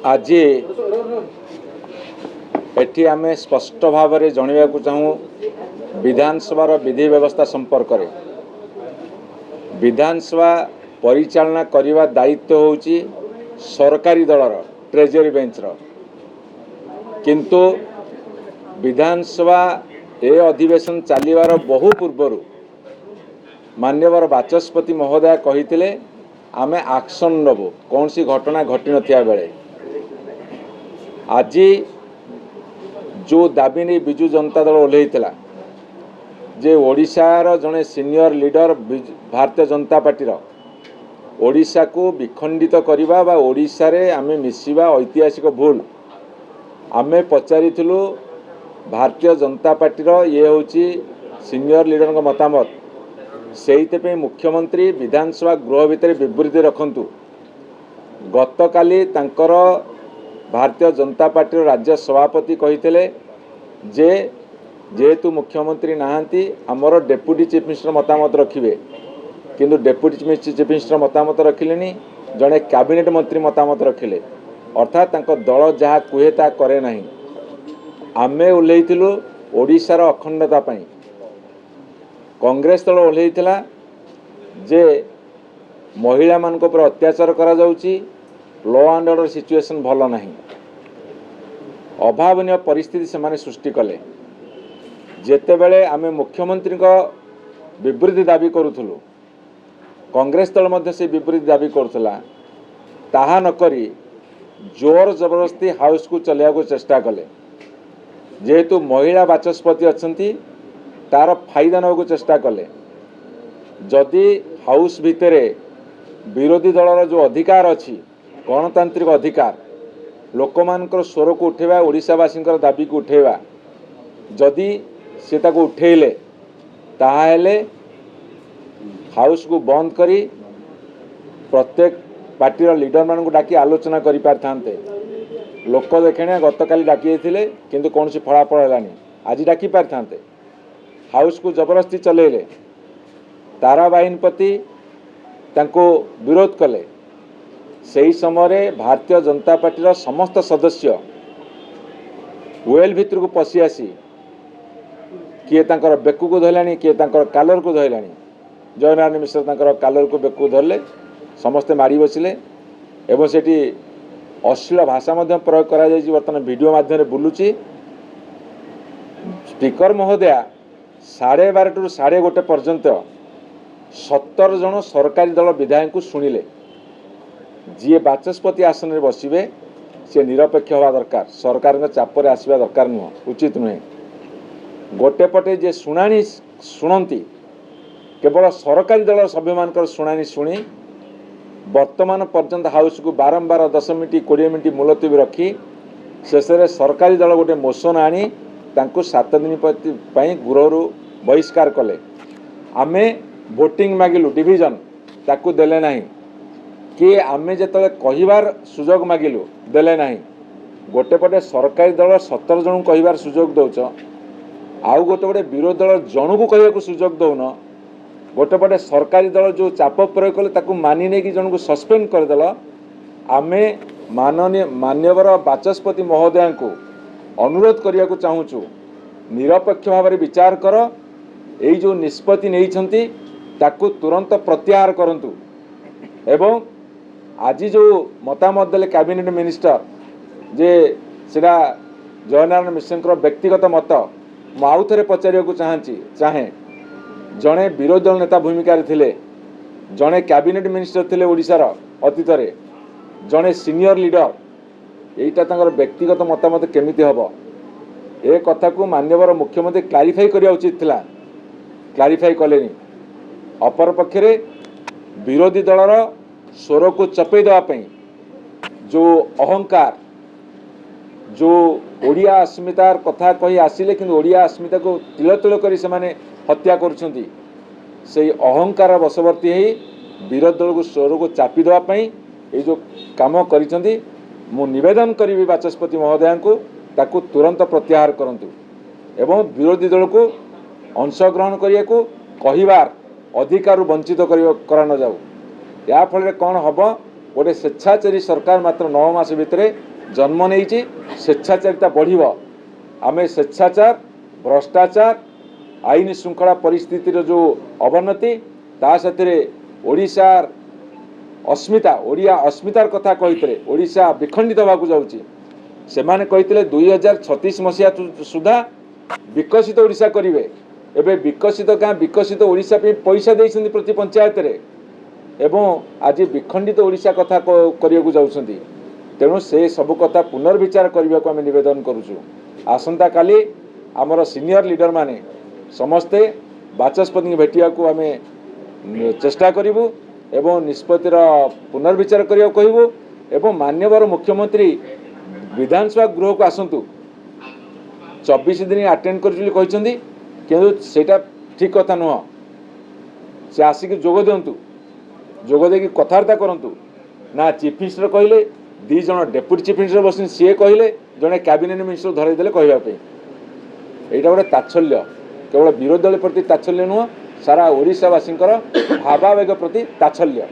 आज एटी आम स्पष्ट भाव में जनवाक चाहूँ विधानसभा विधि व्यवस्था संपर्क में। विधानसभा परिचालना करने दायित्व होची सरकारी दलर ट्रेजरी बेंचर, किंतु विधानसभा ए अधिवेशन चलिबार बहु पूर्वर माननीय बाचस्पति महोदय कही आमे एक्शन नबू कौन सी घटना घटी नथिया बेले। आज जो दाबी नहीं विजु जनता दल ओल्लैला जे ओडिशार जड़े senior leader Bharatiya Janata party Odisha को विखंडित करवा बा ओडिशा रे आमे मिसिबा ऐतिहासिक भूल आमे पचारिथिलु। भारतीय जनता पार्टी ये होची सीनियर लीडर का मतामत से मुख्यमंत्री विधानसभा गृह भितर विवृत्ति रखंतु। गतकाली तांकर भारतीय जनता पार्टी राज्य सभापति कही जे जेहेतु मुख्यमंत्री नहांती आमर डेप्यूटी चीफ मिनिस्टर मतामत रखिए, किंतु डेप्यूटी चीफ मिनिस्टर मतामत रखिले जड़े कैबिनेट मंत्री मतामत रखिले, अर्थात दल जहाँ कहे ता करे नहीं। आमे ओल्लैथिलु ओडिशार अखंडता पाई, कांग्रेस दल ओल्लैथिला जे महिला मानक पर अत्याचार करा जाउची, लॉ एंड ऑर्डर सिचुएशन भल नहीं, अभावनीय परिस्थिति से माने सृष्टि कले। जेतेबेले आमे मुख्यमंत्री का विवृत्ति दाबी करूथुलु, कांग्रेस दल मध्य से विवृत्ति दाबी करुला, ताहा नकरी जोर जबरदस्ती हाउस को चलिया को चेष्टा कले। जेहेतु महिला बाचस्पति अच्छी तार फायदा नवा चेष्टा कले। जदि हाउस भितर विरोधी दलर जो अधिकार अच्छी गणतांत्रिक अधिकार लोक मानकर स्वर को उठेवा, ओडिशावासी दाबी को उठेवा, जदि से ताको उठेले ताहेले हाउस को बंद करी प्रत्येक पार्टी लीडर मान को डाकी आलोचना करि पारथांते। लोक देखे गतकाली डाकी थे किंतु कौन सी फलाफल है, आज डाकी पारथांते। हाउस को जबरदस्ती चलेले, तारा बाहिनीपति तांको विरोध कले। सही समय भारतीय जनता पार्टी समस्त सदस्य वेल भितर को पशि आसी किए तांकर बेकू को धरलानी, किए तांकर कालर को धरलानी। जयनारायण मिश्र तांकर कालर को बेकू धरले, समस्ते माड़ी बसिले एवं सेठी अश्लील भाषा मध्य प्रयोग करा जायछि। वर्तमान वीडियो माध्यम बुलूची। स्पीकर महोदया 12:30 टू 1:30 पर्यंत 17 जन सरकारी दल विधायक को शुणिले। जी बाचस्पति आसन में बसवे सी निरपेक्ष हवा दरकार, सरकार चापर आसवा दरकार नुह, उचित नुहे। गोटे पटे जे शुणाणी शुणती केवल सरकारी दल सभ्य मान शुणाणी शुणी वर्तमान पर्यंत हाउस को बारंबार 10 मिनिट 20 मिनिट मुलतवी रखी शेष में सरकारी दल गोटे मोशन आनी तांको 7 दिन गृह बहिष्कार कले। आमे वोटिंग मागिलु डिविजन ताकू देले नहीं, कि आमे जेतले कहिबार सुजोग मागिलु देले नहीं। गोटे पटे सरकारी दल 17 जन कहिबार सुजोग दौच, आउ गोटे पटे विरोधी दल जन को कहवाक सुजोग दौन। गोटे पटे सरकारी दल जो चाप प्रयोग कले ताकू मानि नहीं कि जन को सस्पेंड करदेल। आमे माननीय बाचस्पति महोदय को अनुरोध करने को चाहूँ, निरपेक्ष भाव में विचार कर, यही जो निष्पत्ति नहीं ताकू तुरंत प्रत्याहार करंतु। एवं आज जो मतामत देले कैबिनेट मिनिस्टर जे सेटा जयनारायण मिश्र व्यक्तिगत मत मु आउ थे पचार चाहे। जड़े विरोधी दल नेता भूमिका थिले, जड़े कैबिनेट मिनिस्टर थिले ओडिशार अतीत रे, जड़े सीनियर लीडर, यहीटा व्यक्तिगत मतामत केमिति हबो ए कथा को माननीय मुख्यमंत्री क्लारिफाई करिया उचित थिला, क्लारिफाई कलेनी। अपर पक्षरे विरोधी दलर स्वर को चपे देवाई जो अहंकार, जो ओडिया अस्मितार कथा कही आसिले कि ओडिया अस्मिता को तिल तिल कर हत्या करुछंती, से अहंकार बशवर्ती हो विरोधी दल को स्वर को चापी देवाई ये जो काम करिछंती। मु निवेदन करी बाचस्पति महोदय को ताकू तुरंत प्रत्याहार करंतु एवं विरोधी दल को अंशग्रहण करिया को कहिबार अधिकार वंचित करा न जाऊ। या फल कौन हम गोटे स्वेच्छाचारी सरकार मात्र 9 मास भितर जन्म नहीं स्वेच्छाचारिता बढ़ आम स्वेच्छाचार भ्रष्टाचार आईन श्रृंखला परिस्थितिर जो अवनति ता साथे ओडिशार अस्मिता ओडिया अस्मितार कथा कही ओडिशा विखंडित होगा जाऊँगी से कहते 2036 मसीहा सुधा विकसित ओडिशा करेंगे एवं विकसित गाँ विकसित ओडिशा पे पैसा देते प्रति पंचायत रे एवं आज विखंडित ओडिशा कथा करने को जाऊँगी तेणु से सब कथा पुनर्विचार करने को आम नवेदन करुचु आसंता काली आमर सीनियर लीडर माने समस्ते बाचस्पति भेटिया को आम चेष्टा करूँ एवं निष्पत्तिर पुनर्विचार करने कहूँ एवं मान्यवर मुख्यमंत्री विधानसभा गृह को आसतु 24 दिन अटेंड कर ठीक कथा नुह से आसिक जोग दिंतु जोग दे कथबार्ता करूँ ना चीफ मिनिस्टर कहले 2 जन डेप्यूटी चीफ मिनिस्टर बस सी कहले जड़े कैबिनेट मिनिस्टर धरईदे कहवाई यहाँ गोटे तात्सल्य केवल विरोधी दल प्रति तात्सल्य नुह सारा ओडिशावासी भावावेग प्रति तात्सल्य।